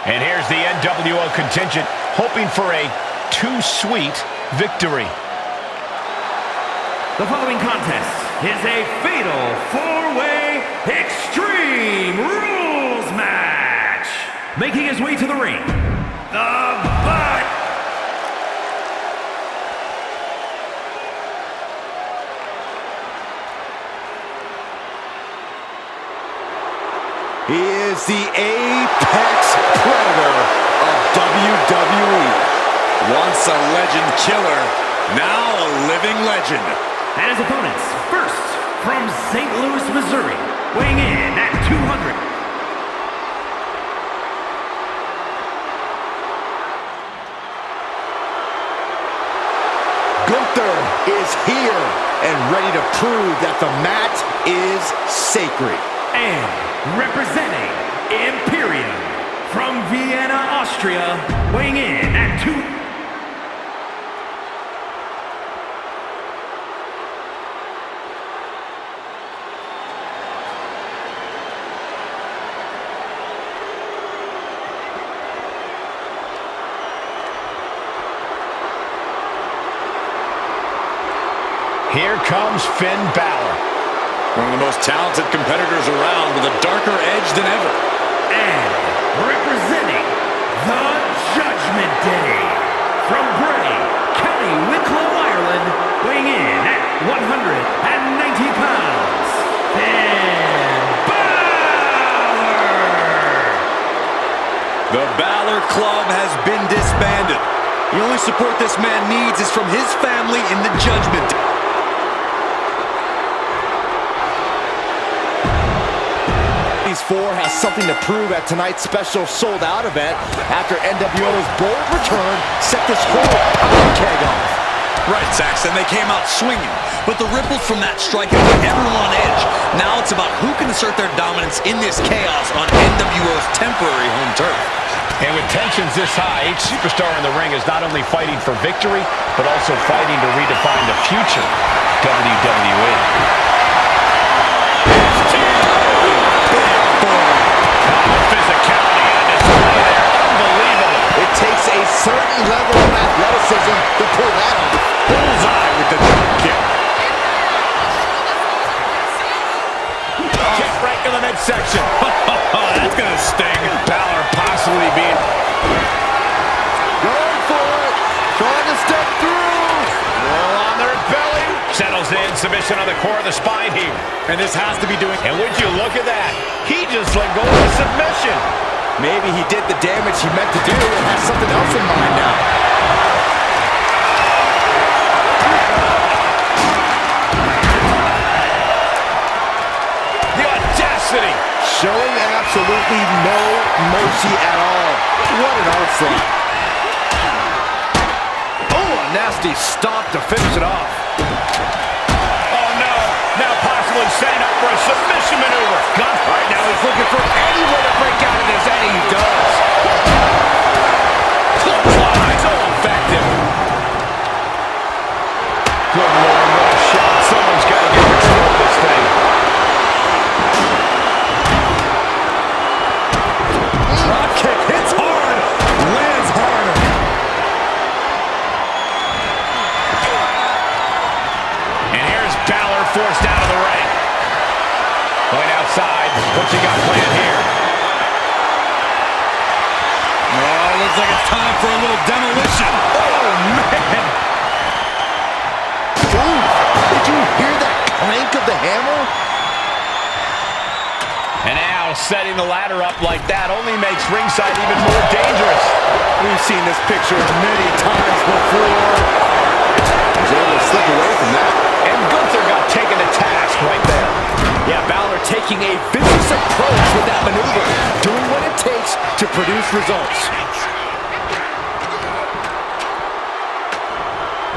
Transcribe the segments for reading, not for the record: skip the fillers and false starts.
And here's the NWO contingent, hoping for a too sweet victory. The following contest is a fatal four-way Extreme Rules match. Making his way to the ring, He is the apex predator of WWE. Once a legend killer, now a living legend. And his opponents, first from St. Louis, Missouri, weighing in at 200. Gunther is here and ready to prove that the mat is sacred. And representing Imperium from Vienna, Austria, weighing in at 2... Here comes Finn Balor. One of the most talented competitors around with a darker edge than ever. And representing the Judgment Day from Bray, County Wicklow, Ireland, weighing in at 190 pounds, Finn Balor! The Balor Club has been disbanded. The only support this man needs is from his family in the Judgment Day. These four has something to prove at tonight's special sold-out event after NWO's bold return set this whole keg off. Right, Saxton, they came out swinging, but the ripples from that strike have put everyone on edge. Now it's about who can assert their dominance in this chaos on NWO's temporary home turf. And with tensions this high, each superstar in the ring is not only fighting for victory, but also fighting to redefine the future WWE. Takes a certain level of athleticism to pull that off. Bullseye with the drop kick. Kick right to the midsection. That's gonna sting. Balor possibly being... Going for it. Trying to step through. Roll on their belly. Settles in. Submission on the core of the spine here. And this has to be doing... And would you look at that? He just let go of the submission. Maybe he did the damage he meant to do and has something else in mind now. The audacity! Showing absolutely no mercy at all. What an onslaught. Oh, a nasty stop to finish it off. Oh, no. Now possibly setting up for a submission maneuver. Right now he's looking for any way to break out of this, and he does. So effective. Good Lord, what a shot. Someone's got to get control of this thing. Drop kick hits hard, lands harder. And here's Balor forced out of the ring. Going outside. What's he got planned here? Oh, looks like it's time for a little demolition. Oh, man. Ooh, did you hear that clank of the hammer? And now setting the ladder up like that only makes ringside even more dangerous. We've seen this picture many times before. He's able to slip away from that. And Gunther got taken to task right there. Yeah, Balor taking a vicious approach with that maneuver, doing what it takes to produce results.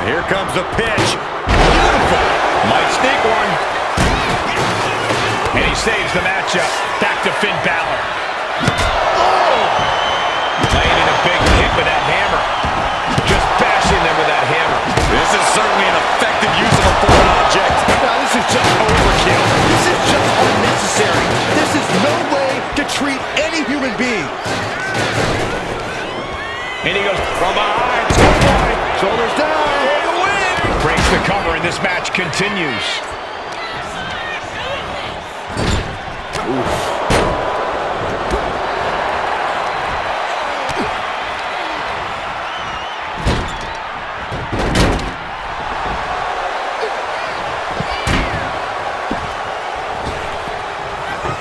Here comes the pitch. Beautiful. Might sneak one. And he saves the matchup. Back to Finn Balor. Oh! Laying a big hit with that hammer. Just bashing them with that hammer. This is certainly an effective use of a foreign object. Now, this is just overkill. This is just unnecessary. This is no way to treat any human being. And he goes from behind. Oh boy. Shoulders down. For the win. Breaks the cover, and this match continues. Oof.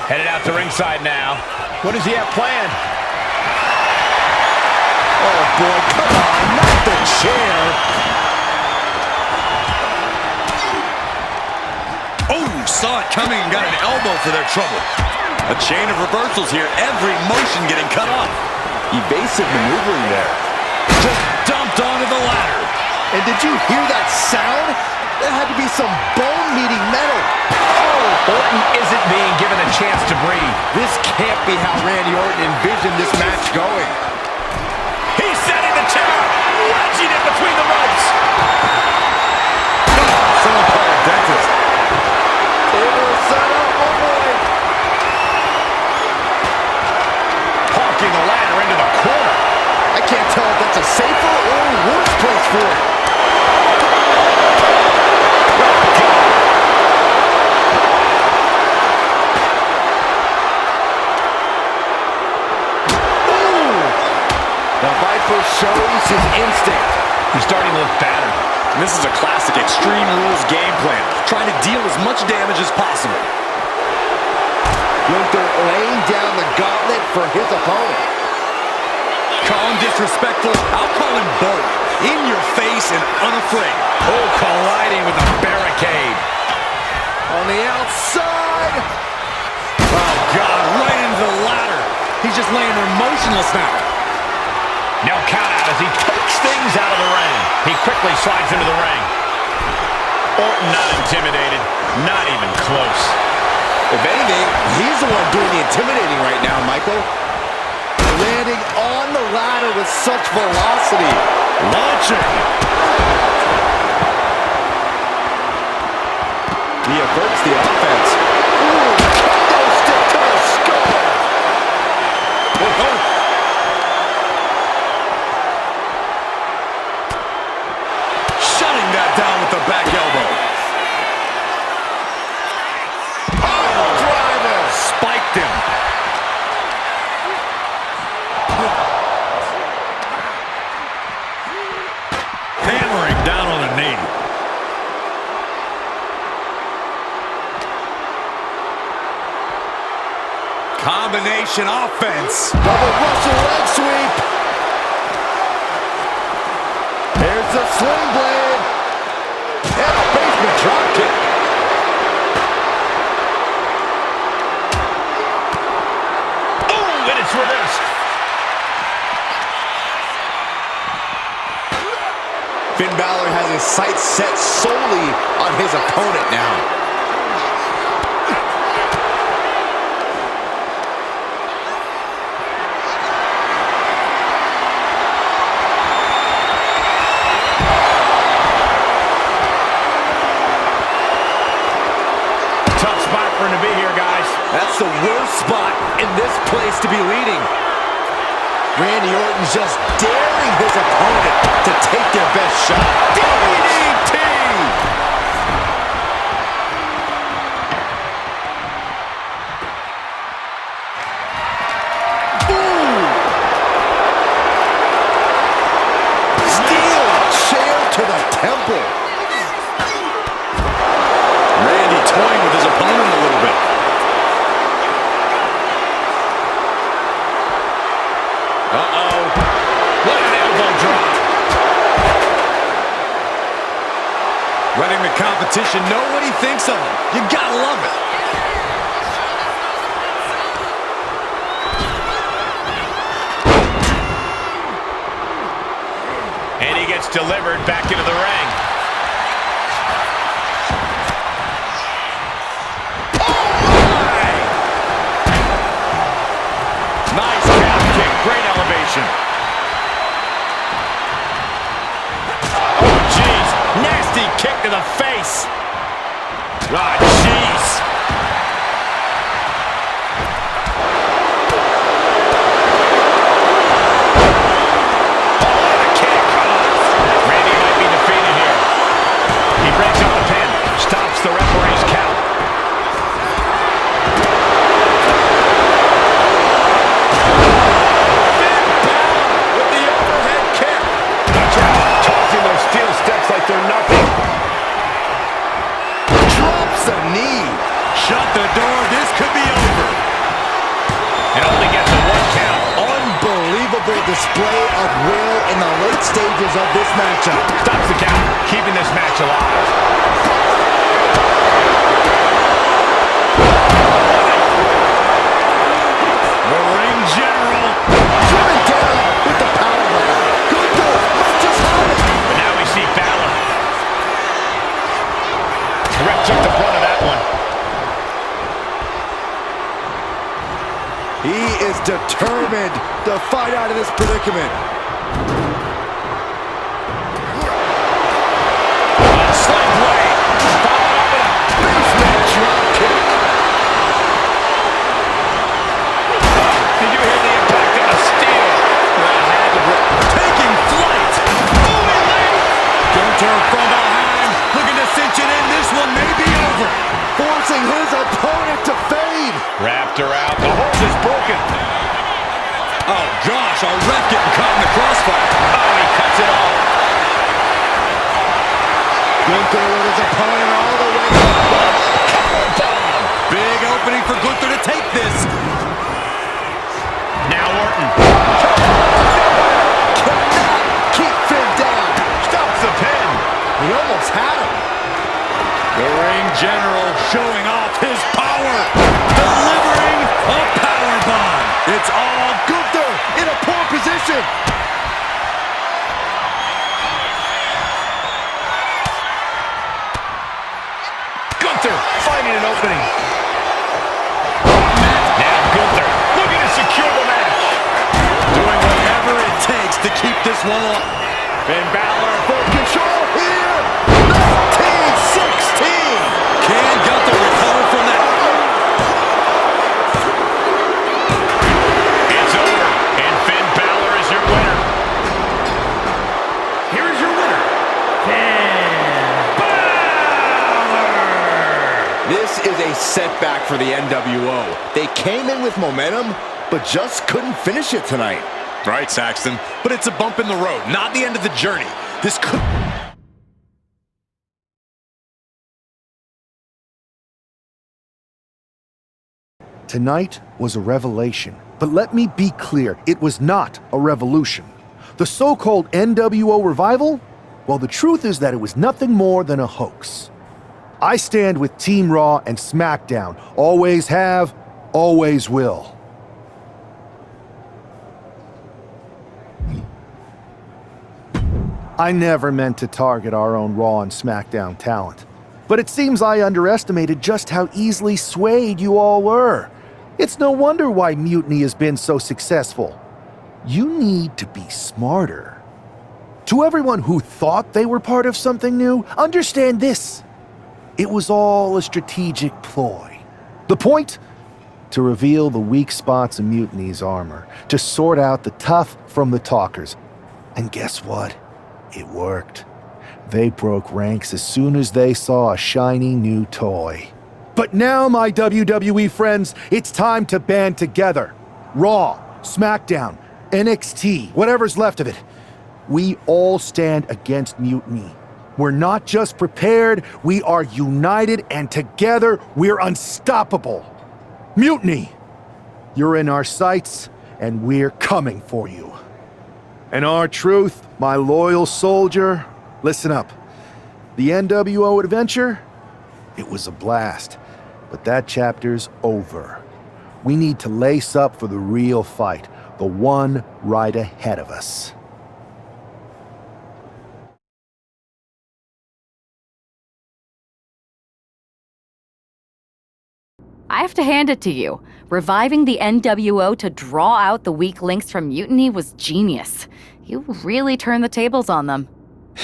Headed out to ringside now. What does he have planned? Oh, boy, come on, not the chair. Oh, saw it coming and got an elbow for their trouble. A chain of reversals here, every motion getting cut off. Evasive maneuvering there. Just dumped onto the ladder. And did you hear that sound? That had to be some bone-meeting metal. Orton isn't being given a chance to breathe. This can't be how Randy Orton envisioned this match going. He's setting the chair up, wedging it between the ropes. Someone call a dentist. Table set up, oh boy. Parking the ladder into the corner. I can't tell if that's a safer or a worse place for it. Shows his instinct. He's starting to look battered. And this is a classic Extreme Rules game plan, trying to deal as much damage as possible. Gunther laying down the gauntlet for his opponent. Call him disrespectful, I'll call him bold. In your face and unafraid. Oh, colliding with a barricade. On the outside. Oh, God, right into the ladder. He's just laying there motionless now. Now count out as he takes things out of the ring. He quickly slides into the ring. Orton not intimidated, not even close. If anything, he's the one doing the intimidating right now, Michael. Landing on the ladder with such velocity. Launching. He averts the offense. Ooh, kendo stick to the skull. Oh. Down with the back elbow. Oh, driver! Spiked him. Hammering down on the knee. Combination offense. Double Russian leg sweep. There's the sling blade. And a basement drop kick. Oh, and it's reversed. Finn Balor has his sights set solely on his opponent now. To be here, guys. That's the worst spot in this place to be leading. Randy Orton's just daring his opponent to take their best shot. DDT! Ooh! Steel chair to the temple. Randy toying with his opponent a little bit. Uh-oh. What an elbow drop. Letting the competition know what he thinks of him. You gotta love it. And he gets delivered back into the ring. situation. Oh, jeez. Nasty kick to the face. Ah, jeez. Oh, the kick. Randy might be defeated here. He breaks up the pin. Stops the referee's count. With the overhead kick. Watch out. Tossing those steel steps like they're nothing. Drops the knee. Shut the door. This could be over. And only gets a 1 count. Unbelievable display of will in the late stages of this matchup. Stops the count, keeping this match alive. The ring general. Driven down with the powerbomb. Gunther might just have it. But now we see Balor. Ref took the brunt of that one. He is determined to fight out of this predicament. Slam blade. Followed up with a Basement drop kick. Did you hear the impact of the steel? Taking flight. Moving late. Gunther from behind. Looking to cinch it in. This one may be over. Forcing his opponent to fade. Wrapped her out. The hold is broken. Oh, gosh. A ref getting caught in the crossfire. Oh, he cuts it off. Gunther with his opponent all the way. Big opening for Gunther to take this. Now Orton. Cannot keep Finn down. Stops the pin. He almost had him. The ring general showing off his power. Delivering a powerbomb. It's all Gunther in a poor position. Gunther finding an opening. Now Gunther looking to secure the match. Doing whatever it takes to keep this one on. Finn Balor. Full control here. 1916. Can Gunther recover from that? It's over, and Finn Balor is your winner. Here is your winner, Finn Balor. This is a setback for the NWO. They came in with momentum, but just couldn't finish it tonight. Right, Saxton, but it's a bump in the road, not the end of the journey. This could... Tonight was a revelation, but let me be clear, it was not a revolution. The so-called NWO revival? Well, the truth is that it was nothing more than a hoax. I stand with Team Raw and SmackDown. Always have, always will. I never meant to target our own Raw and SmackDown talent. But it seems I underestimated just how easily swayed you all were. It's no wonder why Mutiny has been so successful. You need to be smarter. To everyone who thought they were part of something new, understand this. It was all a strategic ploy. The point? To reveal the weak spots in Mutiny's armor, to sort out the tough from the talkers. And guess what? It worked. They broke ranks as soon as they saw a shiny new toy. But now, my WWE friends, it's time to band together. Raw, SmackDown, NXT, whatever's left of it. We all stand against Mutiny. We're not just prepared, we are united, and together we're unstoppable. Mutiny! You're in our sights, and we're coming for you. And R-Truth, my loyal soldier, listen up. The NWO adventure? It was a blast, but that chapter's over. We need to lace up for the real fight, the one right ahead of us. I have to hand it to you. Reviving the NWO to draw out the weak links from Mutiny was genius. You really turned the tables on them.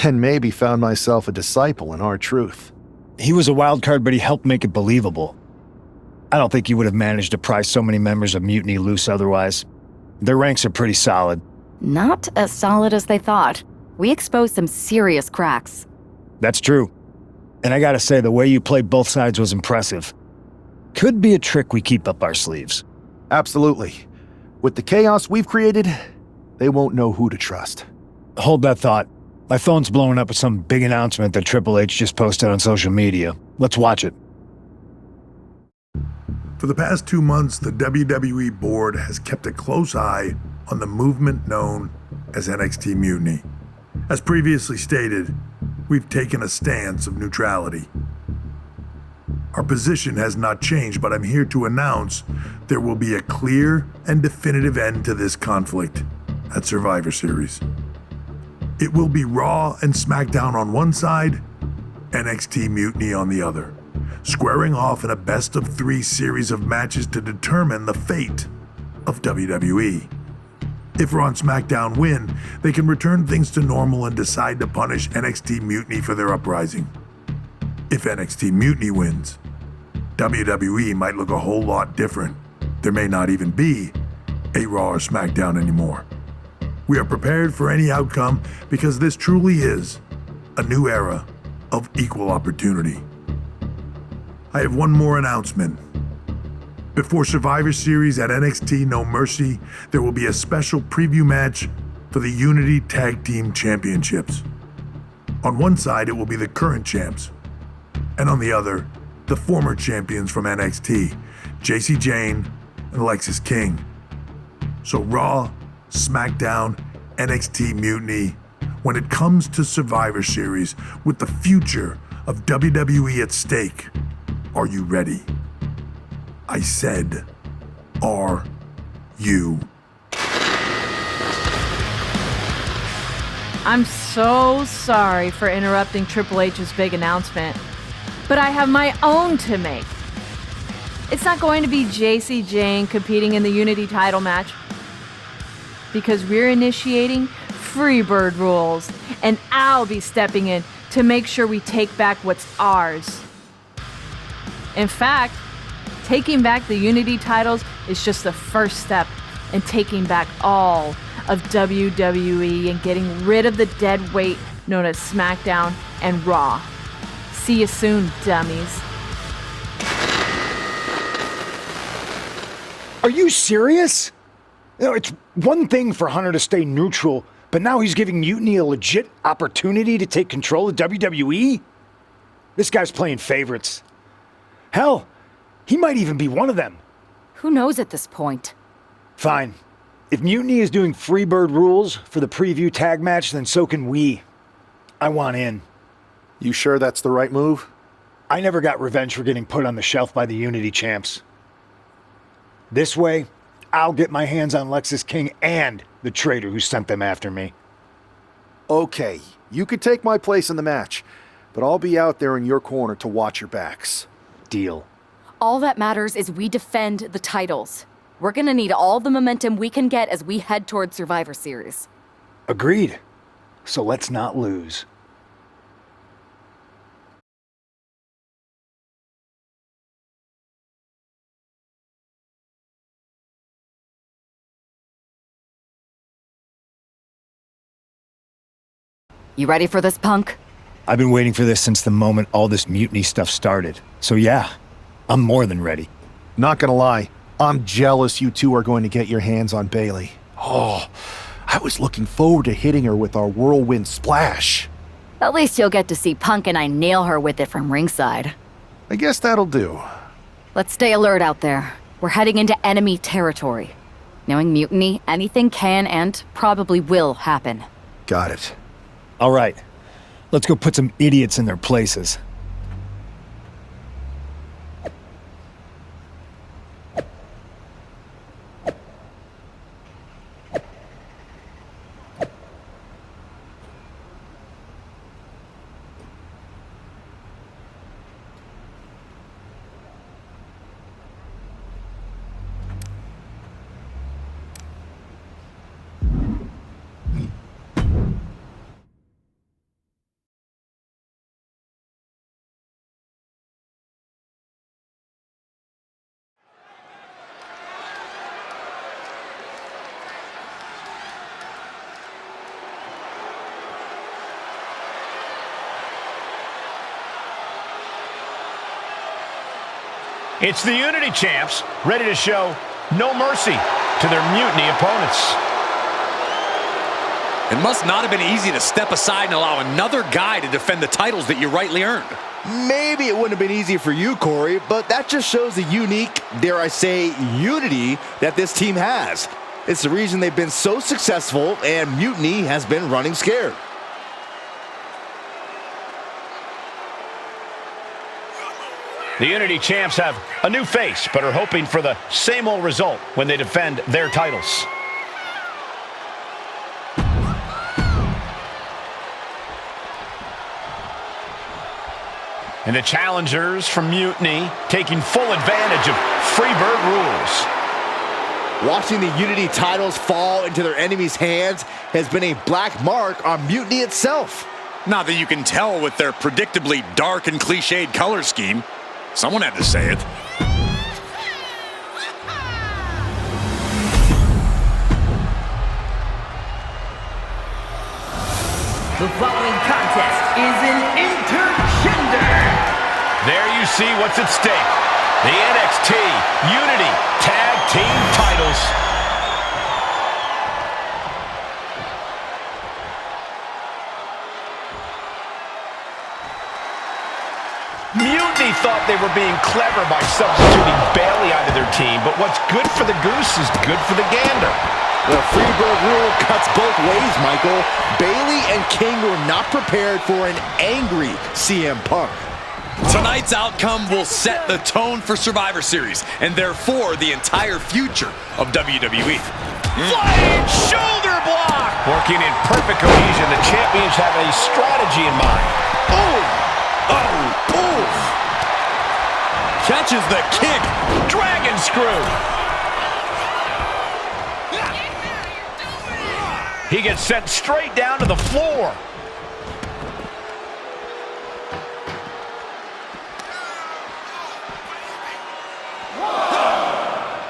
And maybe found myself a disciple in R-Truth. He was a wild card, but he helped make it believable. I don't think he would have managed to pry so many members of Mutiny loose otherwise. Their ranks are pretty solid. Not as solid as they thought. We exposed some serious cracks. That's true. And I gotta say, the way you played both sides was impressive. Could be a trick we keep up our sleeves. Absolutely. With the chaos we've created, they won't know who to trust. Hold that thought. My phone's blowing up with some big announcement that Triple H just posted on social media. Let's watch it. For the past 2 months, the WWE board has kept a close eye on the movement known as NXT Mutiny. As previously stated, we've taken a stance of neutrality. Our position has not changed, but I'm here to announce there will be a clear and definitive end to this conflict at Survivor Series. It will be Raw and SmackDown on one side, NXT Mutiny on the other, squaring off in a best-of-3 series of matches to determine the fate of WWE. If Raw and SmackDown win, they can return things to normal and decide to punish NXT Mutiny for their uprising. If NXT Mutiny wins, WWE might look a whole lot different. There may not even be a Raw or SmackDown anymore. We are prepared for any outcome because this truly is a new era of equal opportunity. I have one more announcement. Before Survivor Series at NXT No Mercy, there will be a special preview match for the Unity Tag Team Championships. On one side, it will be the current champs, and on the other, the former champions from NXT, Jacy Jayne and Alexis King. So Raw, SmackDown, NXT Mutiny, when it comes to Survivor Series with the future of WWE at stake, are you ready? I said, are you? I'm so sorry for interrupting Triple H's big announcement, but I have my own to make. It's not going to be Jacy Jayne competing in the Unity title match, because we're initiating Freebird rules, and I'll be stepping in to make sure we take back what's ours. In fact, taking back the Unity titles is just the first step in taking back all of WWE and getting rid of the dead weight known as SmackDown and Raw. See you soon, dummies. Are you serious? You know, it's one thing for Hunter to stay neutral, but now he's giving Mutiny a legit opportunity to take control of WWE? This guy's playing favorites. Hell, he might even be one of them. Who knows at this point? Fine. If Mutiny is doing Freebird rules for the preview tag match, then so can we. I want in. You sure that's the right move? I never got revenge for getting put on the shelf by the Unity champs. This way, I'll get my hands on Alexis King and the traitor who sent them after me. Okay, you could take my place in the match, but I'll be out there in your corner to watch your backs. Deal. All that matters is we defend the titles. We're gonna need all the momentum we can get as we head towards Survivor Series. Agreed. So let's not lose. You ready for this, punk? I've been waiting for this since the moment all this Mutiny stuff started. So yeah, I'm more than ready. Not gonna lie, I'm jealous you two are going to get your hands on Bayley. Oh, I was looking forward to hitting her with our whirlwind splash. At least you'll get to see Punk and I nail her with it from ringside. I guess that'll do. Let's stay alert out there. We're heading into enemy territory. Knowing Mutiny, anything can and probably will happen. Got it. All right, let's go put some idiots in their places. It's the Unity champs, ready to show no mercy to their Mutiny opponents. It must not have been easy to step aside and allow another guy to defend the titles that you rightly earned. Maybe it wouldn't have been easy for you, Corey, but that just shows the unique, dare I say, unity that this team has. It's the reason they've been so successful, and Mutiny has been running scared. The Unity champs have a new face, but are hoping for the same old result when they defend their titles. And the challengers from Mutiny taking full advantage of Freebird rules. Watching the Unity titles fall into their enemies' hands has been a black mark on Mutiny itself. Not that you can tell with their predictably dark and cliched color scheme. Someone had to say it. The following contest is an intergender. There you see what's at stake. The NXT Unity Tag Team titles. Mutiny thought they were being clever by substituting Bayley onto their team, but what's good for the goose is good for the gander. The Freebird rule cuts both ways, Michael. Bayley and King were not prepared for an angry CM Punk. Tonight's outcome will set the tone for Survivor Series, and therefore the entire future of WWE. Flying shoulder block! Working in perfect cohesion, the champions have a strategy in mind. Catches the kick. Dragon screw! He gets sent straight down to the floor.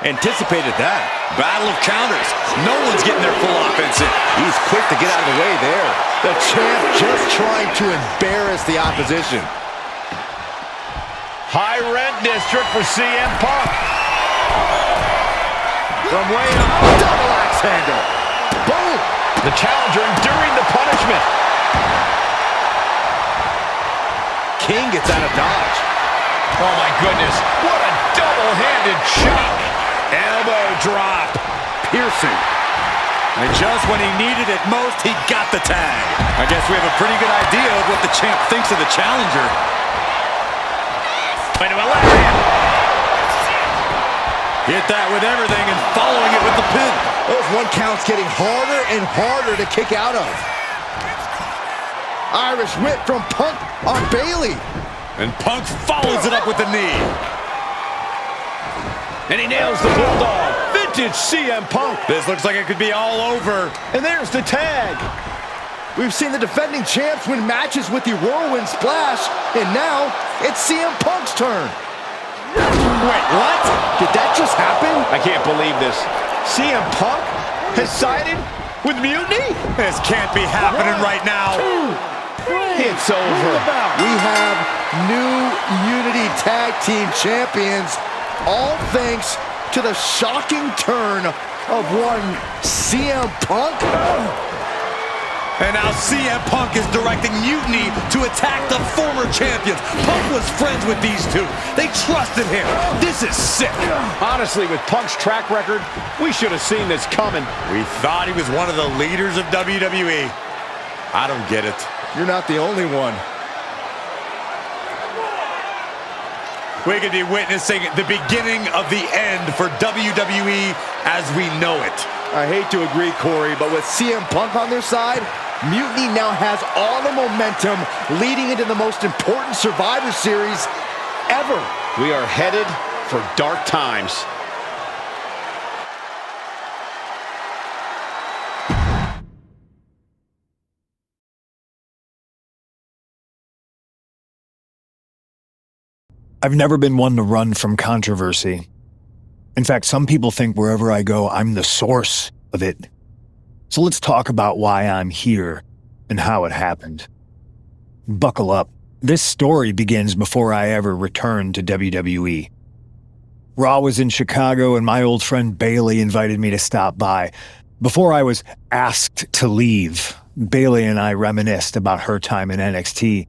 Anticipated that. Battle of counters. No one's getting their full offense in. He's quick to get out of the way there. The champ just trying to embarrass the opposition. High rent district for CM Punk. From way up, double axe handle. Boom! The challenger enduring the punishment. King gets out of dodge. Oh my goodness, what a double-handed chop. Elbow drop. Piercing. And just when he needed it most, he got the tag. I guess we have a pretty good idea of what the champ thinks of the challenger. Into a lariat. Hit that with everything and following it with the pin. Those one counts getting harder and harder to kick out of. Irish whip from Punk on Bayley. And Punk follows it up with the knee. And he nails the Bulldog. Vintage CM Punk. This looks like it could be all over. And there's the tag. We've seen the defending champs win matches with the Whirlwind Splash, and now it's CM Punk's turn. Wait, what? Did that just happen? I can't believe this. CM Punk has sided with Mutiny? This can't be happening right now. It's over. We have new Unity Tag Team Champions, all thanks to the shocking turn of one CM Punk. And now CM Punk is directing Mutiny to attack the former champions. Punk was friends with these two. They trusted him. This is sick. Honestly, with Punk's track record, we should have seen this coming. We thought he was one of the leaders of WWE. I don't get it. You're not the only one. We could be witnessing the beginning of the end for WWE as we know it. I hate to agree, Corey, but with CM Punk on their side, Mutiny now has all the momentum leading into the most important Survivor Series ever. We are headed for dark times. I've never been one to run from controversy. In fact, some people think wherever I go, I'm the source of it. So let's talk about why I'm here and how it happened. Buckle up. This story begins before I ever returned to WWE. Raw was in Chicago, and my old friend Bailey invited me to stop by. Before I was asked to leave, Bailey and I reminisced about her time in NXT,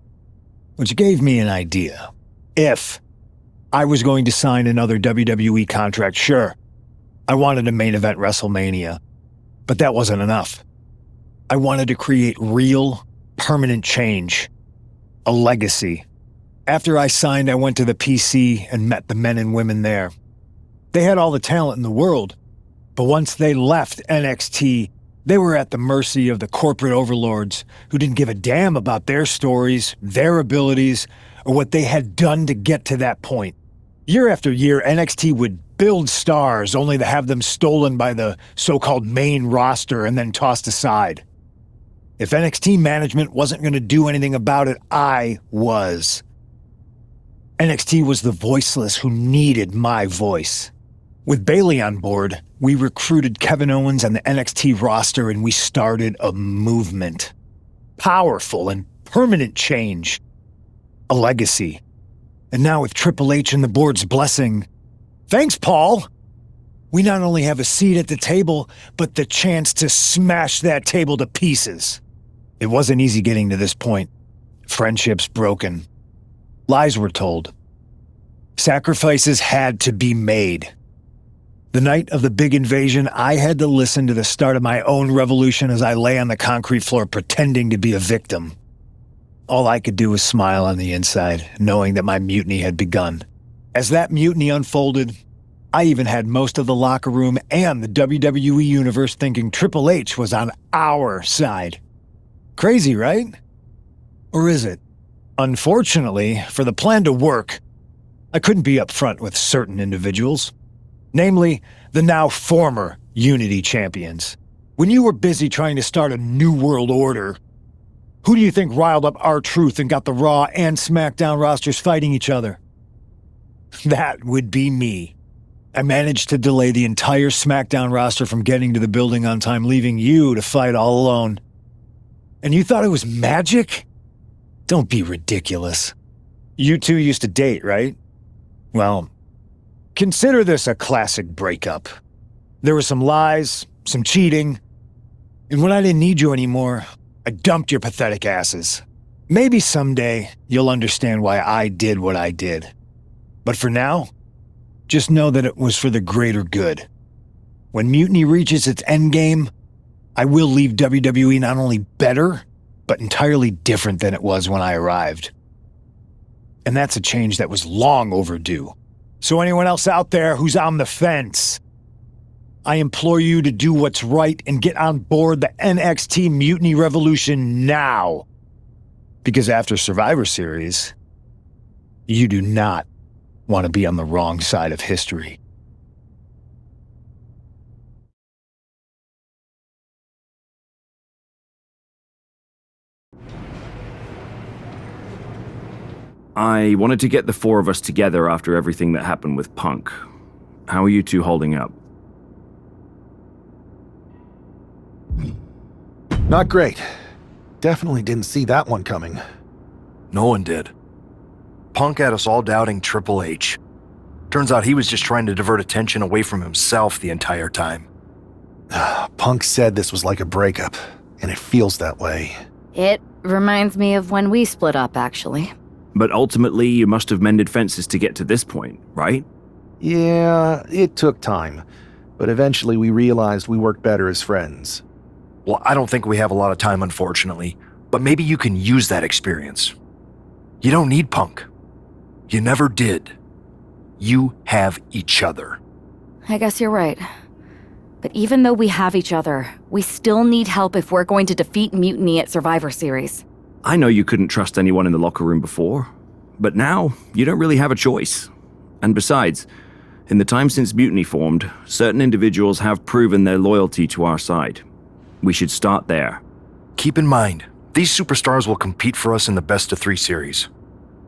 which gave me an idea. If I was going to sign another WWE contract, sure, I wanted a main event WrestleMania, but that wasn't enough. I wanted to create real, permanent change, a legacy. After I signed, I went to the PC and met the men and women there. They had all the talent in the world, but once they left NXT, they were at the mercy of the corporate overlords who didn't give a damn about their stories, their abilities, or what they had done to get to that point. Year after year, NXT would build stars only to have them stolen by the so-called main roster and then tossed aside. If NXT management wasn't going to do anything about it, I was. NXT was the voiceless who needed my voice. With Bailey on board, we recruited Kevin Owens and the NXT roster, and we started a movement. Powerful and permanent change. A legacy. And now with Triple H and the board's blessing, thanks, Paul! We not only have a seat at the table, but the chance to smash that table to pieces. It wasn't easy getting to this point. Friendships broken. Lies were told. Sacrifices had to be made. The night of the big invasion, I had to listen to the start of my own revolution as I lay on the concrete floor pretending to be a victim. All I could do was smile on the inside, knowing that my mutiny had begun. As that mutiny unfolded, I even had most of the locker room and the WWE Universe thinking Triple H was on our side. Crazy, right? Or is it? Unfortunately, for the plan to work, I couldn't be upfront with certain individuals. Namely, the now former Unity champions. When you were busy trying to start a new world order, who do you think riled up R-Truth and got the Raw and SmackDown rosters fighting each other? That would be me. I managed to delay the entire SmackDown roster from getting to the building on time, leaving you to fight all alone. And you thought it was magic? Don't be ridiculous. You two used to date, right? Well, consider this a classic breakup. There were some lies, some cheating, and when I didn't need you anymore, I dumped your pathetic asses. Maybe someday you'll understand why I did what I did. But for now, just know that it was for the greater good. When Mutiny reaches its endgame, I will leave WWE not only better, but entirely different than it was when I arrived. And that's a change that was long overdue. So anyone else out there who's on the fence, I implore you to do what's right and get on board the NXT Mutiny Revolution now. Because after Survivor Series, you do not want to be on the wrong side of history. I wanted to get the four of us together after everything that happened with Punk. How are you two holding up? Not great. Definitely didn't see that one coming. No one did. Punk had us all doubting Triple H. Turns out he was just trying to divert attention away from himself the entire time. Punk said this was like a breakup, and it feels that way. It reminds me of when we split up, actually. But ultimately, you must have mended fences to get to this point, right? Yeah, it took time. But eventually we realized we worked better as friends. Well, I don't think we have a lot of time, unfortunately. But maybe you can use that experience. You don't need Punk. You never did. You have each other. I guess you're right. But even though we have each other, we still need help if we're going to defeat Mutiny at Survivor Series. I know you couldn't trust anyone in the locker room before, but now you don't really have a choice. And besides, in the time since Mutiny formed, certain individuals have proven their loyalty to our side. We should start there. Keep in mind, these superstars will compete for us in the best-of-3 series.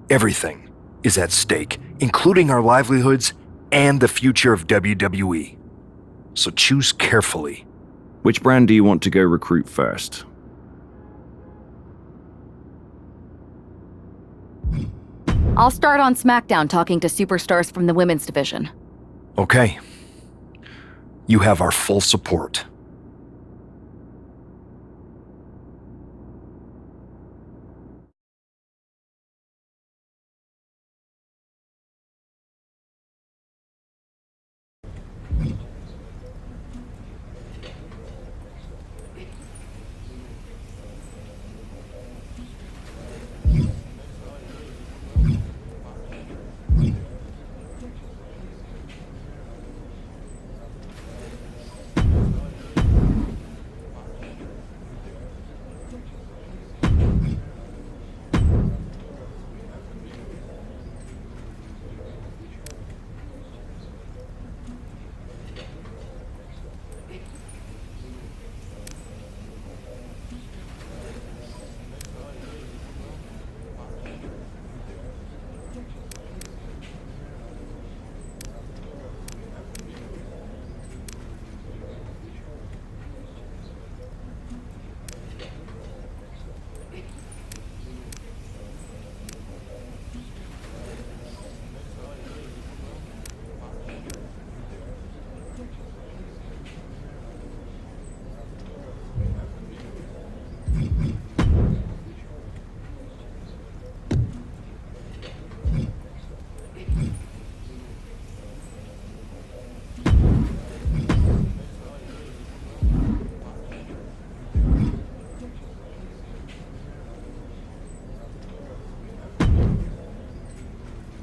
Everything is at stake, including our livelihoods and the future of WWE. So choose carefully. Which brand do you want to go recruit first? I'll start on SmackDown talking to superstars from the women's division. Okay. You have our full support.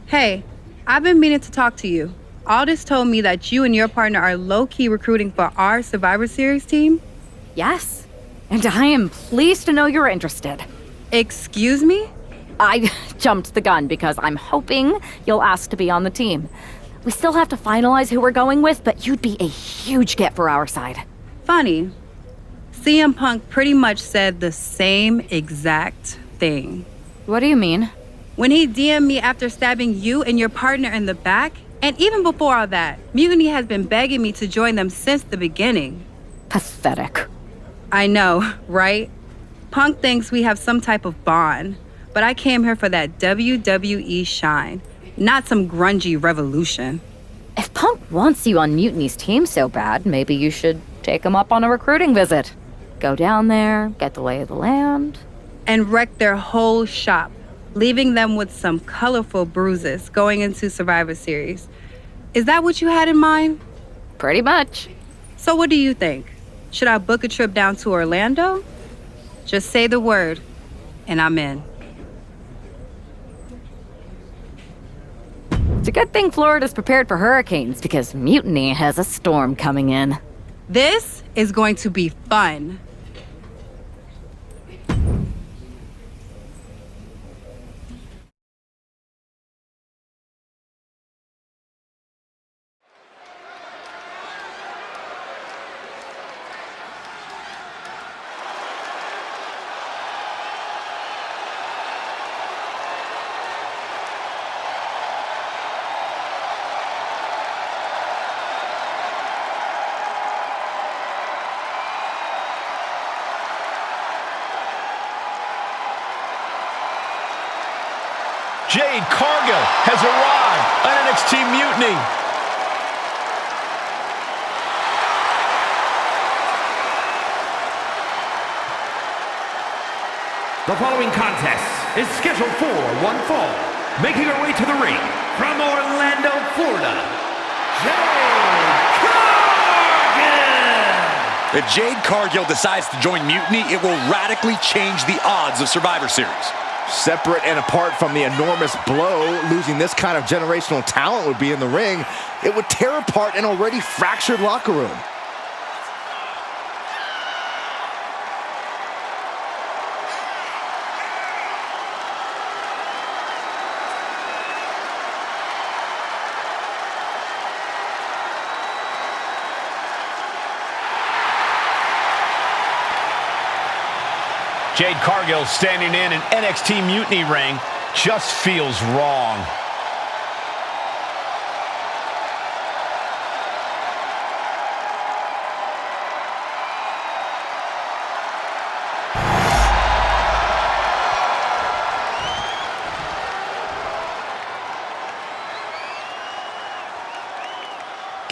Hey, I've been meaning to talk to you. Aldis told me that you and your partner are low-key recruiting for our Survivor Series team. Yes, and I am pleased to know you're interested. Excuse me? I jumped the gun because I'm hoping you'll ask to be on the team. We still have to finalize who we're going with, but you'd be a huge get for our side. Funny. CM Punk pretty much said the same exact thing. What do you mean? When he DM'd me after stabbing you and your partner in the back, and even before all that, Mutiny has been begging me to join them since the beginning. Pathetic. I know, right? Punk thinks we have some type of bond, but I came here for that WWE shine, not some grungy revolution. If Punk wants you on Mutiny's team so bad, maybe you should take him up on a recruiting visit. Go down there, get the lay of the land. And wreck their whole shop, leaving them with some colorful bruises going into Survivor Series. Is that what you had in mind? Pretty much. So what do you think? Should I book a trip down to Orlando? Just say the word, and I'm in. It's a good thing Florida's prepared for hurricanes because Mutiny has a storm coming in. This is going to be fun. Jade Cargill has arrived on NXT Mutiny. The following contest is scheduled for one fall. Making her way to the ring from Orlando, Florida, Jade Cargill! If Jade Cargill decides to join Mutiny, it will radically change the odds of Survivor Series. Separate and apart from the enormous blow losing this kind of generational talent would be in the ring, it would tear apart an already fractured locker room. Jade Cargill standing in an NXT Mutiny ring just feels wrong.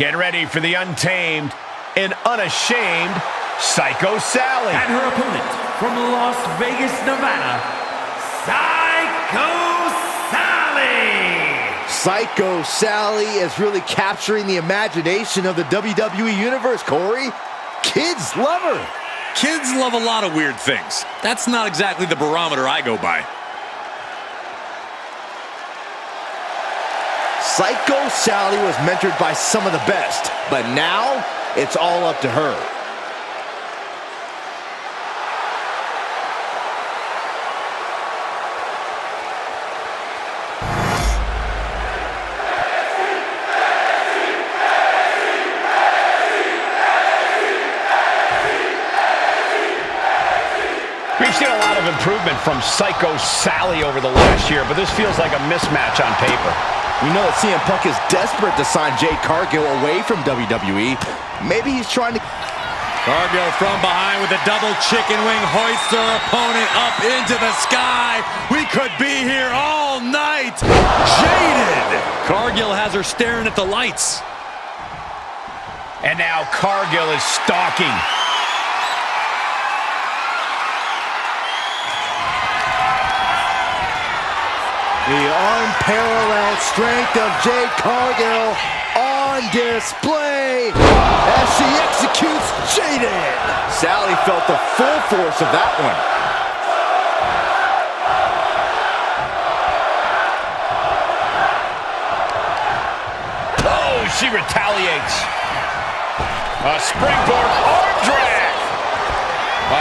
Get ready for the untamed and unashamed Psycho Sally. And her opponent from Las Vegas, Nevada, Psycho Sally. Psycho Sally is really capturing the imagination of the WWE Universe, Corey. Kids love her. Kids love a lot of weird things. That's not exactly the barometer I go by. Psycho Sally was mentored by some of the best, but now it's all up to her. We've seen a lot of improvement from Psycho Sally over the last year, but this feels like a mismatch on paper. We know that CM Punk is desperate to sign Jade Cargill away from WWE. Maybe he's trying to... Cargill from behind with a double chicken wing, hoists her opponent up into the sky. We could be here all night. Jaded. Cargill has her staring at the lights. And now Cargill is stalking. The unparalleled strength of Jade Cargill on display as she executes Jaded. Sally felt the full force of that one. Oh, she retaliates. A springboard arm drag.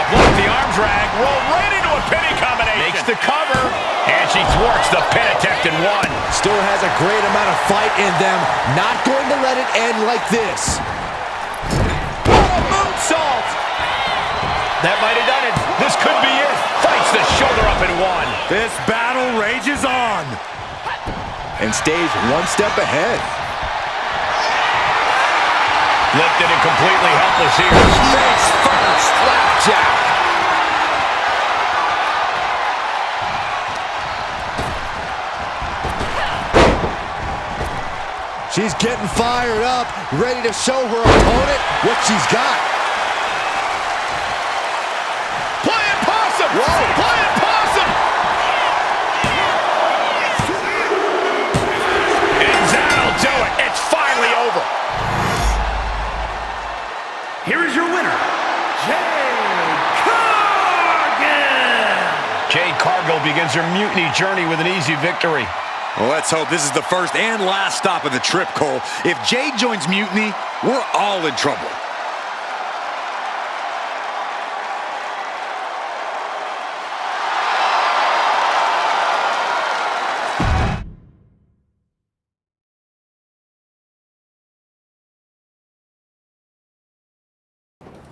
Block the arm drag, roll right into a pinning combination. Makes the cover, and she thwarts the pin attempt in one. Still has a great amount of fight in them. Not going to let it end like this. Oh, moonsault! That might have done it. This could be it. Fights the shoulder up in one. This battle rages on. And stays one step ahead. Lifted and completely helpless here. Face first, slapjack. She's getting fired up, ready to show her opponent what she's got. Playing possum! Whoa. Playing possum! And that'll do it. It's finally over. Here is your winner, Jade Cargill. Jade Cargill begins her mutiny journey with an easy victory. Well, let's hope this is the first and last stop of the trip, Cole. If Jade joins Mutiny, we're all in trouble.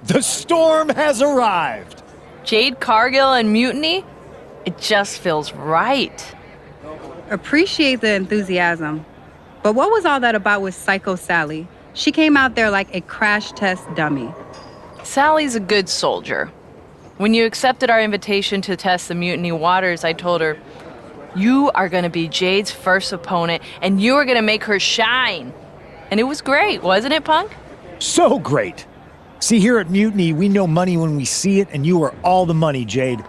The storm has arrived. Jade Cargill and Mutiny? It just feels right. Appreciate the enthusiasm. But what was all that about with Psycho Sally? She came out there like a crash test dummy. Sally's a good soldier. When you accepted our invitation to test the Mutiny waters, I told her, you are going to be Jade's first opponent, and you are going to make her shine. And it was great, wasn't it, Punk? So great. See, here at Mutiny, we know money when we see it, and you are all the money, Jade.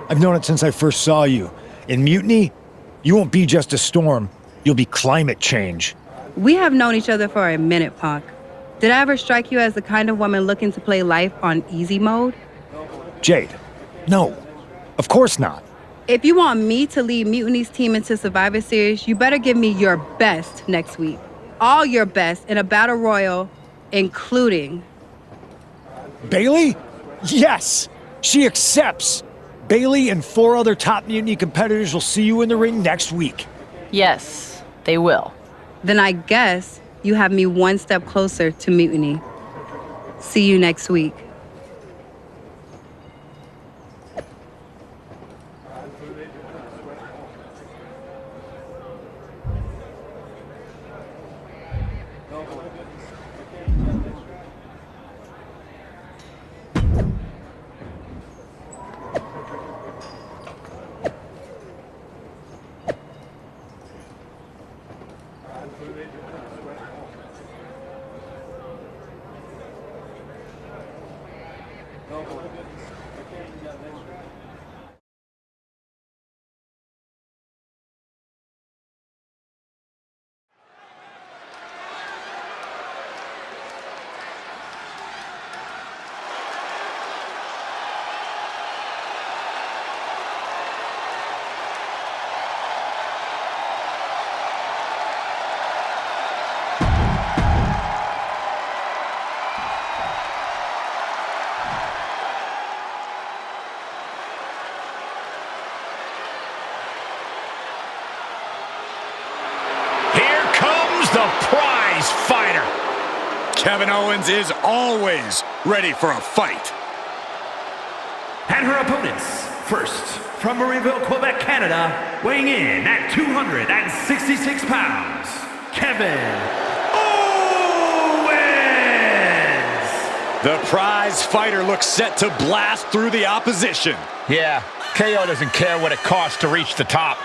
I've known it since I first saw you. In Mutiny, you won't be just a storm. You'll be climate change. We have known each other for a minute, Punk. Did I ever strike you as the kind of woman looking to play life on easy mode? Jade, no. Of course not. If you want me to lead Mutiny's team into Survivor Series, you better give me your best next week. All your best in a battle royal, including... Bayley? Yes! She accepts! Bayley and 4 other top Mutiny competitors will see you in the ring next week. Yes, they will. Then I guess you have me one step closer to Mutiny. See you next week. The prize fighter. Kevin Owens is always ready for a fight. And her opponents, first, from Marieville, Quebec, Canada, weighing in at 266 pounds, Kevin Owens! The prize fighter looks set to blast through the opposition. Yeah, KO doesn't care what it costs to reach the top.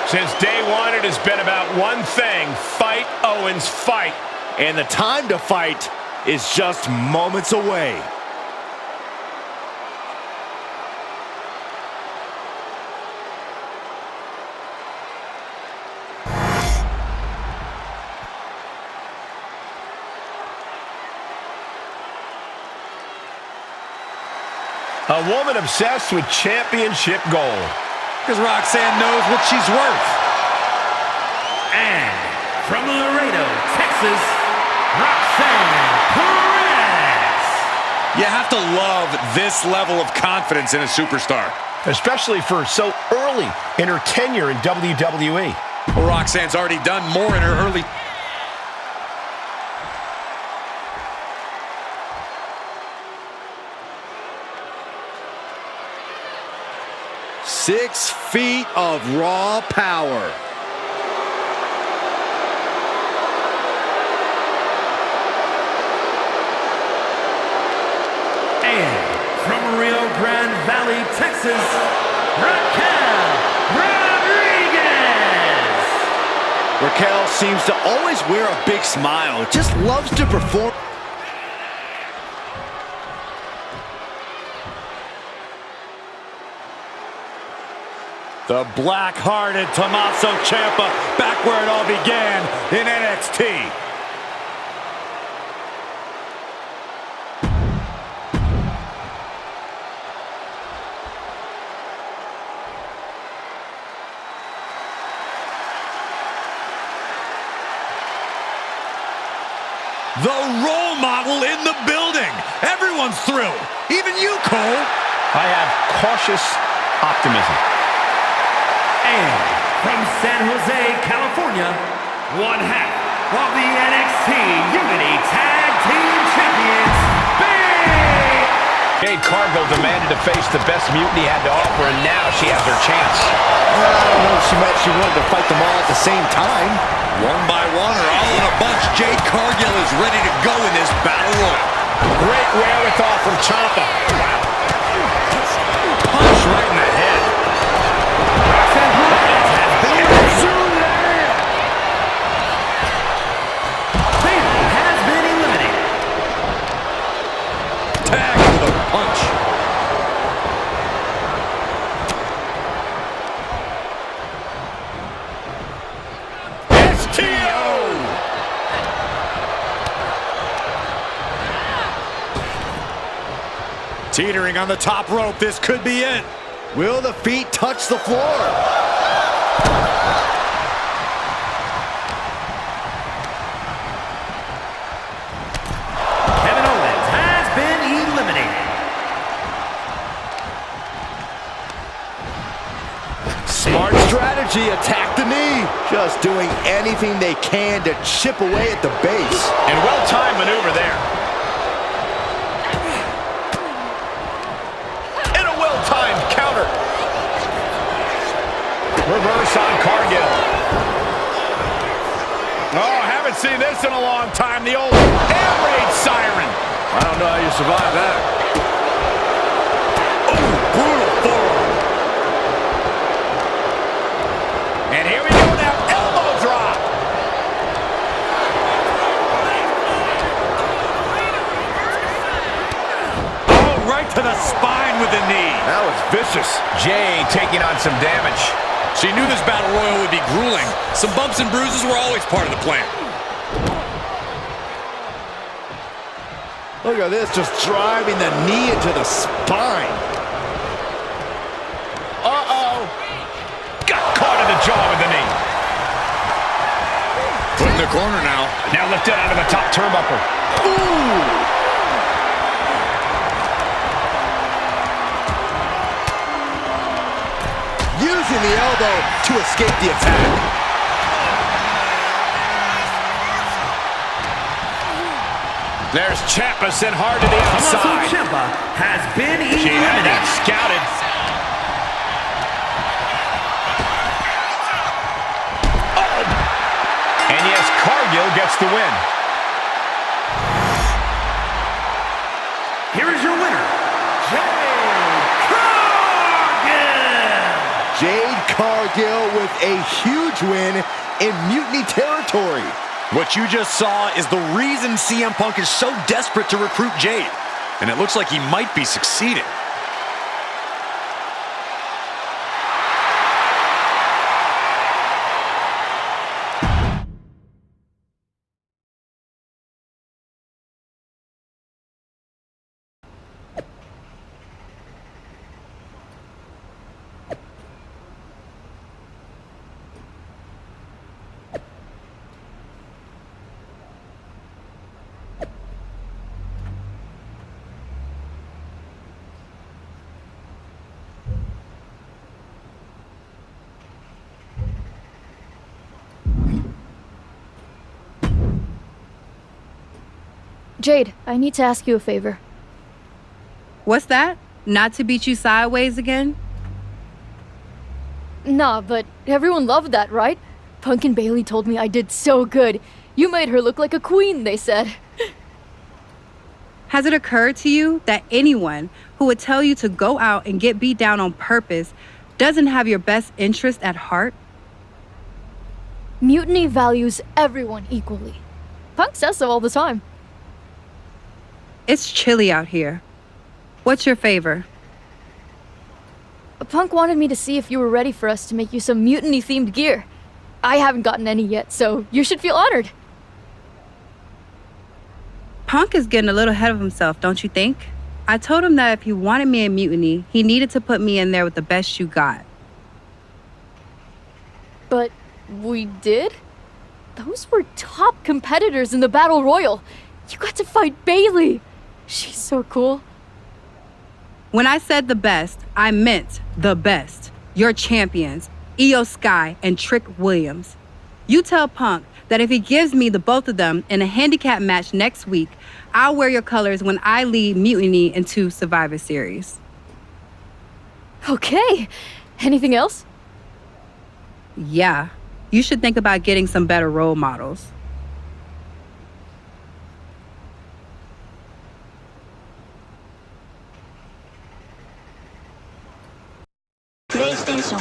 Since day one, it has been about one thing: fight, Owens, fight. And the time to fight is just moments away. A woman obsessed with championship gold. Because Roxanne knows what she's worth. And from Laredo, Texas, Roxanne Perez. You have to love this level of confidence in a superstar. Especially for so early in her tenure in WWE. Well, Roxanne's already done more in her early... Six feet of raw power. And from Rio Grande Valley, Texas, Raquel Rodriguez. Raquel seems to always wear a big smile. Just loves to perform. The black-hearted Tommaso Ciampa back where it all began in NXT. The role model in the building. Everyone's thrilled. Even you, Cole. I have cautious optimism. And from San Jose, California, one half of the NXT Unity Tag Team Champions, Jade Cargill demanded to face the best Mutiny had to offer, and now she has her chance. I don't know if she wanted to fight them all at the same time. One by one or all in a bunch, Jade Cargill is ready to go in this battle royal. Great wherewithal from Ciampa. Wow. Punch right in the head. Teetering on the top rope, this could be it. Will the feet touch the floor? Kevin Owens has been eliminated. Smart strategy, attack the knee. Just doing anything they can to chip away at the base. And well-timed maneuver there. Reverse on Cargill. Oh, haven't seen this in a long time. The old air raid siren. I don't know how you survive that. Oh, brutal forearm. Jay taking on some damage. She knew this battle royal would be grueling. Some bumps and bruises were always part of the plan. Look at this, just driving the knee into the spine. Uh-oh. Got caught in the jaw with the knee. Put in the corner now. Now lifted out of the top turnbuckle. Ooh! Using the elbow to escape the attack. There's Ciampa sent hard to the outside. Ciampa has been She had that eliminated. scouted. And yes, Cargill gets the win. Here is your winner, Jade Cargill with a huge win in Mutiny territory. What you just saw is the reason CM Punk is so desperate to recruit Jade. And it looks like he might be succeeding. Jade, I need to ask you a favor. What's that? Not to beat you sideways again? Nah, but everyone loved that, right? Punk and Bailey told me I did so good. You made her look like a queen, they said. Has it occurred to you that anyone who would tell you to go out and get beat down on purpose doesn't have your best interest at heart? Mutiny values everyone equally. Punk says so all the time. It's chilly out here. What's your favor? Punk wanted me to see if you were ready for us to make you some mutiny-themed gear. I haven't gotten any yet, so you should feel honored. Punk is getting a little ahead of himself, don't you think? I told him that if he wanted me in Mutiny, he needed to put me in there with the best you got. But we did? Those were top competitors in the Battle Royal. You got to fight Bailey. She's so cool. When I said the best, I meant the best. Your champions, Io Sky and Trick Williams. You tell Punk that if he gives me the both of them in a handicap match next week, I'll wear your colors when I lead Mutiny into Survivor Series. Okay. Anything else? Yeah. You should think about getting some better role models. PlayStation